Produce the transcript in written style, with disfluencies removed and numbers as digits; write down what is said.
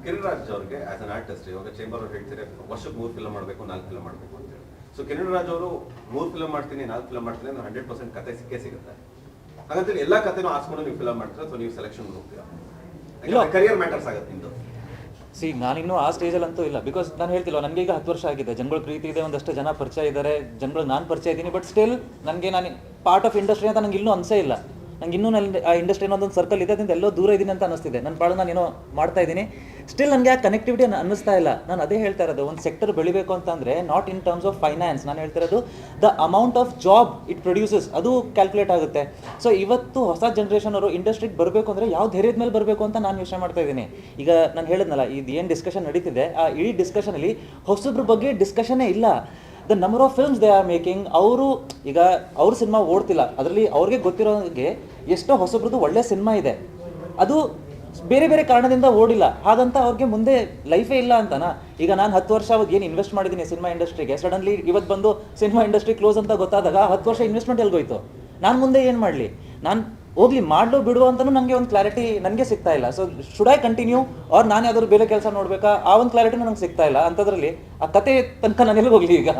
ಕಿರಣ್ ರಾಜ್ ಅವ್ರಿಗೆ as an artist ಇವಾಗ chamber ಅವ್ರು ಹೇಳ್ತಾರೆ ವರ್ಷಕ್ಕೆ 3 ಫಿಲ್ಮ್ ಮಾಡಬೇಕು 4 ಫಿಲ್ಮ್ ಮಾಡಬೇಕು ಅಂತ ಹೇಳಿ. ಸೊ ಕಿರಣ್ ರಾಜ್ ಅವರು 3 ಫಿಲ್ಮ್ ಮಾಡ್ತೀನಿ 4 ಫಿಲ್ಮ್ ಮಾಡ್ತೀನಿ ಅಂದ್ರೆ 100% ಕತೆ ಸಿಕ್ಕೇ ಸಿಗುತ್ತೆ. ಹಾಗಂತೇಳಿ ಎಲ್ಲಾ ಕತೆನೂ ಆರಿಸ್ಕೊಂಡು ನೀವು ಫಿಲ್ಮ್ ಮಾಡ್ತೀರಾ, ಸೊ ನೀವು ಸೆಲೆಕ್ಷನ್ ಹೋಗ್ತೀರಾ? ಕರಿಯರ್ ಮ್ಯಾಟರ್ಸ್ ಆಗುತ್ತೆ ನಿಮ್ದು. ನಾನಿನ್ನೂ ಆ ಸ್ಟೇಜಲ್ಲಂತೂ ಇಲ್ಲ. ಬಿಕಾಸ್ ನಾನು ಹೇಳ್ತಿಲ್ಲ, ನನಗೆ ಈಗ 10 ವರ್ಷ ಆಗಿದೆ, ಜನಗಳ ಪ್ರೀತಿ ಇದೆ, ಒಂದಷ್ಟು ಜನ ಪರಿಚಯ ಇದ್ದಾರೆ, ಜನಗಳು ನಾನು ಪರಿಚಯ ಇದ್ದೀನಿ. ಬಟ್ ಸ್ಟಿಲ್ ನನಗೆ ನಾನು ಪಾರ್ಟ್ ಆಫ್ ಇಂಡಸ್ಟ್ರಿ ಅಂತ ನಂಗೆ ಇನ್ನೂ ಅನಿಸೇ ಇಲ್ಲ. ನಂಗೆ ಇನ್ನೂ ನನ್ನ ಆ ಇಂಡಸ್ಟ್ರಿ ಅನ್ನೋದೊಂದು ಸರ್ಕಲ್ ಇದೆ, ಅದರಿಂದ ಎಲ್ಲೋ ದೂರ ಇದ್ದೀನಿ ಅಂತ ಅನ್ನಿಸ್ತಿದೆ. ನನ್ನ ಪಾಡು ನಾನು ಏನೋ ಮಾಡ್ತಾ ಇದ್ದೀನಿ, ಸ್ಟಿಲ್ ನನಗೆ ಆ ಕನೆಕ್ಟಿವಿಟಿ ಅನ್ನಿಸ್ತಾ ಇಲ್ಲ. ನಾನು ಅದೇ ಹೇಳ್ತಾ ಇರೋದು, ಒಂದು ಸೆಕ್ಟರ್ ಬೆಳಿಬೇಕು ಅಂತಂದರೆ not in terms of finance, ನಾನು ಹೇಳ್ತಿರೋದು the amount of job it produces, ಅದು ಕ್ಯಾಲ್ಕುಲೇಟ್ ಆಗುತ್ತೆ. ಸೊ ಇವತ್ತು ಹೊಸ ಜನ್ರೇಷನ್ ಅವರು ಇಂಡಸ್ಟ್ರಿಗೆ ಬರಬೇಕು ಅಂದರೆ ಯಾವ ಧೈರ್ಯದ ಮೇಲೆ ಬರಬೇಕು ಅಂತ ನಾನು ಯೋಚನೆ ಮಾಡ್ತಾ ಇದ್ದೀನಿ. ಈಗ ನಾನು ಹೇಳಿದ್ನಲ್ಲ, ಇದು ಏನು ಡಿಸ್ಕಷನ್ ನಡೀತಿದೆ, ಆ ಇಡೀ ಡಿಸ್ಕಷನಲ್ಲಿ ಹೊಸಬ್ರ ಬಗ್ಗೆ ಡಿಸ್ಕಷನ್ನೇ ಇಲ್ಲ. The number of films they are making, ಅವರು ಈಗ ಅವ್ರ ಸಿನಿಮಾ ಓಡ್ತಿಲ್ಲ, ಅದರಲ್ಲಿ ಅವ್ರಿಗೆ ಗೊತ್ತಿರೋಂಗೆ ಎಷ್ಟೋ ಹೊಸಬ್ರದ್ದು ಒಳ್ಳೆ ಸಿನಿಮಾ ಇದೆ, ಅದು ಬೇರೆ ಬೇರೆ ಕಾರಣದಿಂದ ಓಡಿಲ್ಲ. ಹಾಗಂತ ಅವ್ರಿಗೆ ಮುಂದೆ ಲೈಫೇ ಇಲ್ಲ ಅಂತನಾ? ಈಗ ನಾನು 10 ವರ್ಷ ಅವಾಗ ಏನು ಇನ್ವೆಸ್ಟ್ ಮಾಡಿದ್ದೀನಿ ಸಿನಿಮಾ ಇಂಡಸ್ಟ್ರಿಗೆ, ಸಡನ್ಲಿ ಇವತ್ತು ಬಂದು ಸಿನಿಮಾ ಇಂಡಸ್ಟ್ರಿ ಕ್ಲೋಸ್ ಅಂತ ಗೊತ್ತಾದಾಗ 10 ವರ್ಷ ಇನ್ವೆಸ್ಟ್ಮೆಂಟ್ ಎಲ್ಗೋಯ್ತು. ನಾನು ಮುಂದೆ ಏನು ಮಾಡಲಿ? ನಾನು ಹೋಗ್ಲಿ ಮಾಡಲು ಬಿಡುವ ಅಂತಲೂ ನನಗೆ ಒಂದು ಕ್ಲಾರಿಟಿ ನನಗೆ ಸಿಗ್ತಾ ಇಲ್ಲ. So should I continue or ನಾನು ಯಾವ್ದಾದ್ರು ಬೇರೆ ಕೆಲಸ ನೋಡಬೇಕಾ, ಆ ಒಂದು ಕ್ಲಾರಿಟಿನೂ ನನಗೆ ಸಿಗ್ತಾ ಇಲ್ಲ. ಅಂಥದ್ರಲ್ಲಿ ಆ ಕತೆ ತನಕ ನಾನು ಎಲ್ಲಿಗೆ ಹೋಗಲಿ ಈಗ?